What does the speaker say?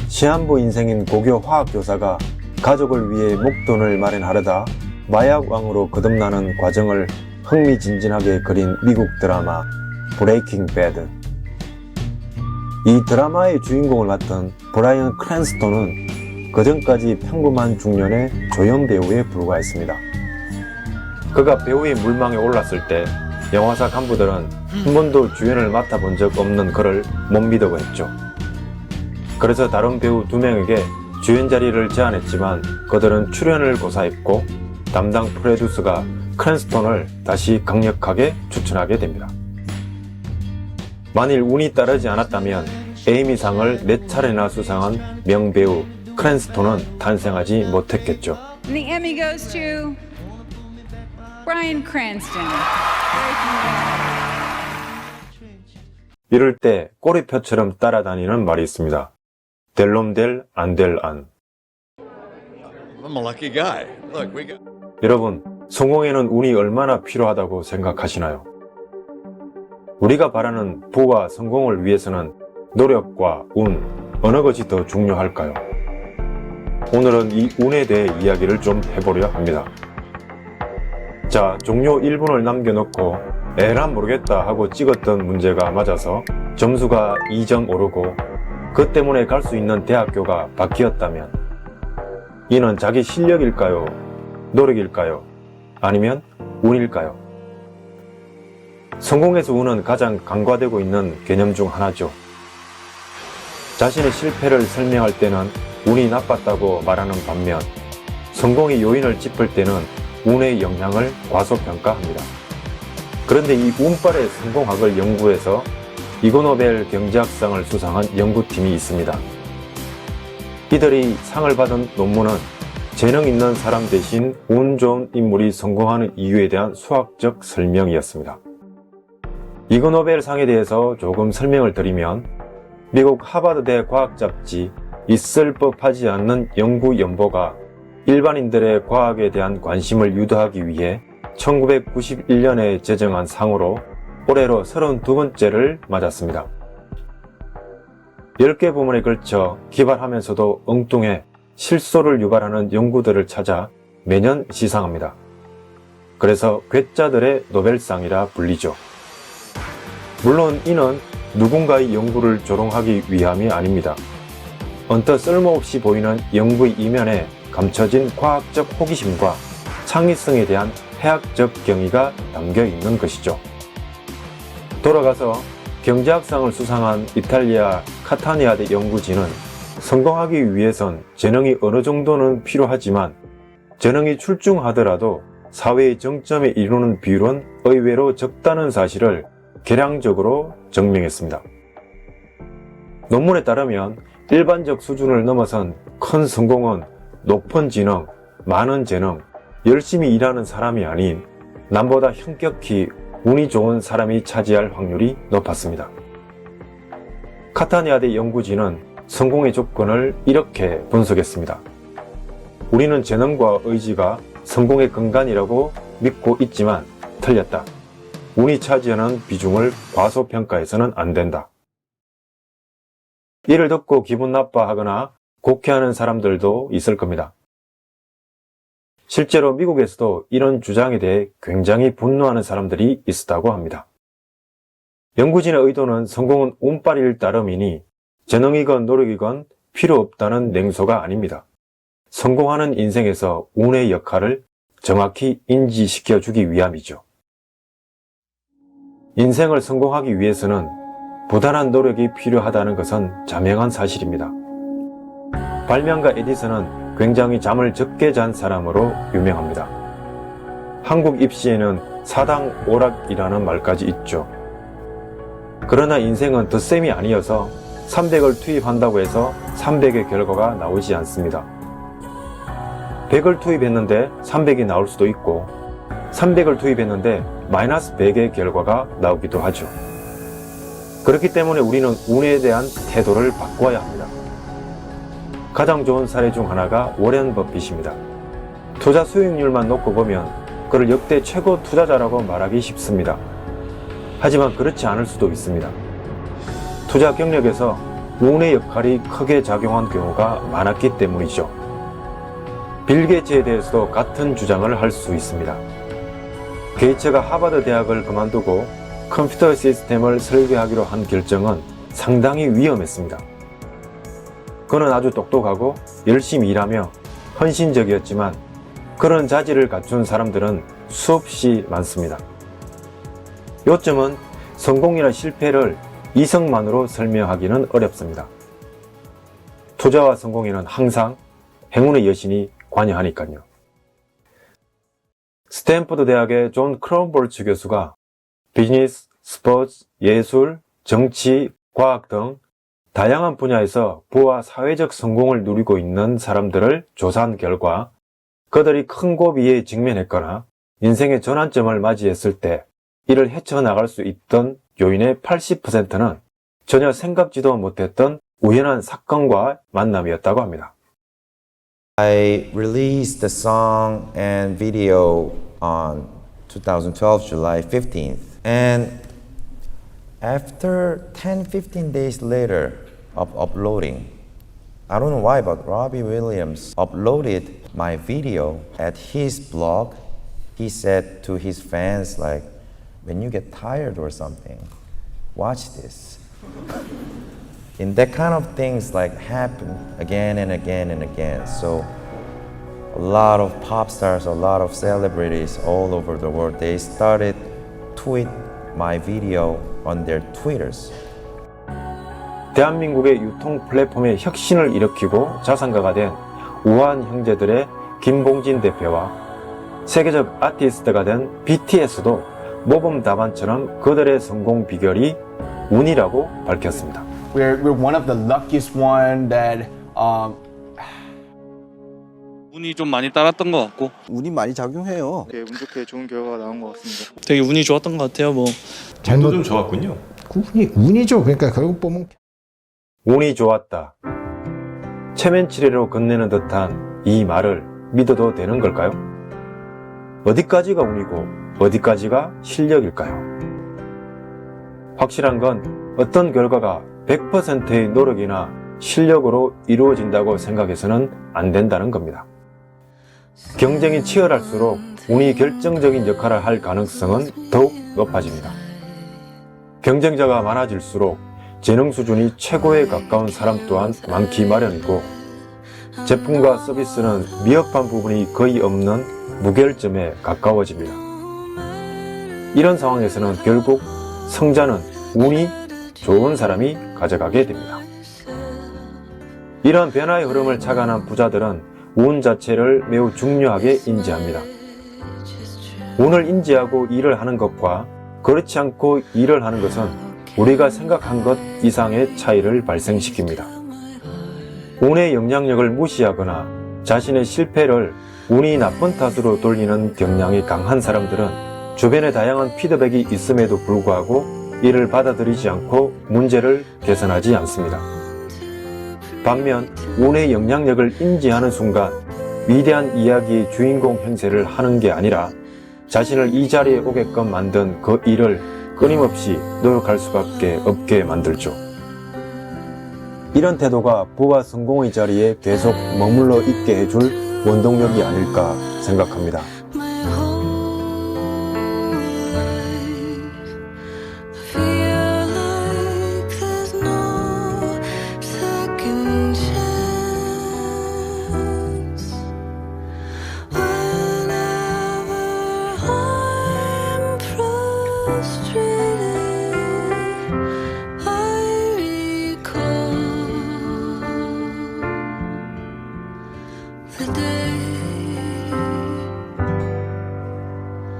시한부 인생인 고교 화학교사가 가족을 위해 목돈을 마련하려다 마약왕으로 거듭나는 과정을 흥미진진하게 그린 미국 드라마 브레이킹 배드. 이 드라마의 주인공을 맡은 브라이언 크랜스턴은 그전까지 평범한 중년의 조연 배우에 불과했습니다. 그가 배우의 물망에 올랐을 때 영화사 간부들은 한 번도 주연을 맡아본 적 없는 그를 못 믿어 했죠. 그래서 다른 배우 2명에게 주연 자리를 제안했지만 그들은 출연을 고사했고 담당 프로듀서가 크랜스턴을 다시 강력하게 추천하게 됩니다. 만일 운이 따르지 않았다면 에이미상을 4차례나 수상한 명배우 크랜스턴은 탄생하지 못했겠죠. And the Emmy goes to Bryan Cranston. 이럴 때 꼬리표처럼 따라다니는 말이 있습니다. 될 놈 될, 안 될 안. I'm a lucky guy. Look, we got... 여러분, 성공에는 운이 얼마나 필요하다고 생각하시나요? 우리가 바라는 부와 성공을 위해서는 노력과 운, 어느 것이 더 중요할까요? 오늘은 이 운에 대해 이야기를 좀 해보려 합니다. 자, 종료 1분을 남겨놓고 에라 모르겠다 하고 찍었던 문제가 맞아서 점수가 2점 오르고 그 때문에 갈 수 있는 대학교가 바뀌었다면 이는 자기 실력일까요? 노력일까요? 아니면 운일까요? 성공에서 운은 가장 간과되고 있는 개념 중 하나죠. 자신의 실패를 설명할 때는 운이 나빴다고 말하는 반면 성공의 요인을 짚을 때는 운의 영향을 과소평가합니다. 그런데 이 운빨의 성공학을 연구해서 이그노벨 경제학상을 수상한 연구팀이 있습니다. 이들이 상을 받은 논문은 재능 있는 사람 대신 운 좋은 인물이 성공하는 이유에 대한 수학적 설명이었습니다. 이그노벨 상에 대해서 조금 설명을 드리면 미국 하버드대 과학 잡지 있을 법하지 않는 연구 연보가 일반인들의 과학에 대한 관심을 유도하기 위해 1991년에 제정한 상으로 올해로 32번째를 맞았습니다. 10개 부문에 걸쳐 기발하면서도 엉뚱해 실소를 유발하는 연구들을 찾아 매년 시상합니다. 그래서 괴짜들의 노벨상이라 불리죠. 물론 이는 누군가의 연구를 조롱하기 위함이 아닙니다. 언뜻 쓸모없이 보이는 연구의 이면에 감춰진 과학적 호기심과 창의성에 대한 해학적 경의가 담겨 있는 것이죠. 돌아가서 경제학상을 수상한 이탈리아 카타니아대 연구진은 성공하기 위해선 재능이 어느 정도는 필요하지만 재능이 출중하더라도 사회의 정점에 이르는 비율은 의외로 적다는 사실을 계량적으로 증명했습니다. 논문에 따르면 일반적 수준을 넘어선 큰 성공은 높은 지능, 많은 재능, 열심히 일하는 사람이 아닌 남보다 현격히 운이 좋은 사람이 차지할 확률이 높았습니다. 카타니아대 연구진은 성공의 조건을 이렇게 분석했습니다. 우리는 재능과 의지가 성공의 근간이라고 믿고 있지만 틀렸다. 운이 차지하는 비중을 과소평가해서는 안 된다. 이를 듣고 기분 나빠하거나 곡해하는 사람들도 있을 겁니다. 실제로 미국에서도 이런 주장에 대해 굉장히 분노하는 사람들이 있었다고 합니다. 연구진의 의도는 성공은 운빨일 따름이니 재능이건 노력이건 필요 없다는 냉소가 아닙니다. 성공하는 인생에서 운의 역할을 정확히 인지시켜주기 위함이죠. 인생을 성공하기 위해서는 부단한 노력이 필요하다는 것은 자명한 사실입니다. 발명가 에디슨은 굉장히 잠을 적게 잔 사람으로 유명합니다. 한국 입시에는 사당 오락이라는 말까지 있죠. 그러나 인생은 덧셈이 아니어서 300을 투입한다고 해서 300의 결과가 나오지 않습니다. 100을 투입했는데 300이 나올 수도 있고 300을 투입했는데 마이너스 100의 결과가 나오기도 하죠. 그렇기 때문에 우리는 운에 대한 태도를 바꿔야 합니다. 가장 좋은 사례 중 하나가 워렌 버핏입니다. 투자 수익률만 놓고 보면 그를 역대 최고 투자자라고 말하기 쉽습니다. 하지만 그렇지 않을 수도 있습니다. 투자 경력에서 운의 역할이 크게 작용한 경우가 많았기 때문이죠. 빌 게이츠에 대해서도 같은 주장을 할 수 있습니다. 게이츠가 하버드 대학을 그만두고 컴퓨터 시스템을 설계하기로 한 결정은 상당히 위험했습니다. 그는 아주 똑똑하고 열심히 일하며 헌신적이었지만 그런 자질을 갖춘 사람들은 수없이 많습니다. 요점은 성공이나 실패를 이성만으로 설명하기는 어렵습니다. 투자와 성공에는 항상 행운의 여신이 관여하니까요. 스탠포드 대학의 존 크롬볼츠 교수가 비즈니스, 스포츠, 예술, 정치, 과학 등 다양한 분야에서 부와 사회적 성공을 누리고 있는 사람들을 조사한 결과 그들이 큰 고비에 직면했거나 인생의 전환점을 맞이했을 때 이를 헤쳐나갈 수 있던 요인의 80%는 전혀 생각지도 못했던 우연한 사건과 만남이었다고 합니다. I released the song and video on 2012, July 15th. And after 10-15 days later of uploading, I don't know why, but Robbie Williams uploaded my video at his blog. He said to his fans, like, when you get tired or something, watch this. And that kind of things like happen again and again and again. So a lot of pop stars, a lot of celebrities all over the world, they started tweet my video on their Twitters. 대한민국의 유통 플랫폼의 혁신을 일으키고 자산가가 된 우한 형제들의 김봉진 대표와 세계적 아티스트가 된 BTS도 모범 답안처럼 그들의 성공 비결이 운이라고 밝혔습니다. We're one of the luckiest one that 운이 좀 많이 따랐던 것 같고 운이 많이 작용해요. 운 좋게 좋은 결과가 나온 것 같습니다. 되게 운이 좋았던 것 같아요. 뭐 잘못 좀 좋았군요. 운이죠. 그러니까 결국 보면 운이 좋았다. 체면치레로 건네는 듯한 이 말을 믿어도 되는 걸까요? 어디까지가 운이고 어디까지가 실력일까요? 확실한 건 어떤 결과가 100%의 노력이나 실력으로 이루어진다고 생각해서는 안 된다는 겁니다. 경쟁이 치열할수록 운이 결정적인 역할을 할 가능성은 더욱 높아집니다. 경쟁자가 많아질수록 재능 수준이 최고에 가까운 사람 또한 많기 마련이고 제품과 서비스는 미흡한 부분이 거의 없는 무결점에 가까워집니다. 이런 상황에서는 결국 성자는 운이 좋은 사람이 가져가게 됩니다. 이러한 변화의 흐름을 착안한 부자들은 운 자체를 매우 중요하게 인지합니다. 운을 인지하고 일을 하는 것과 그렇지 않고 일을 하는 것은 우리가 생각한 것 이상의 차이를 발생시킵니다. 운의 영향력을 무시하거나 자신의 실패를 운이 나쁜 탓으로 돌리는 경향이 강한 사람들은 주변에 다양한 피드백이 있음에도 불구하고 이를 받아들이지 않고 문제를 개선하지 않습니다. 반면 운의 영향력을 인지하는 순간 위대한 이야기의 주인공 행세를 하는 게 아니라 자신을 이 자리에 오게끔 만든 그 일을 끊임없이 노력할 수밖에 없게 만들죠. 이런 태도가 부와 성공의 자리에 계속 머물러 있게 해줄 원동력이 아닐까 생각합니다. Whenever I'm frustrated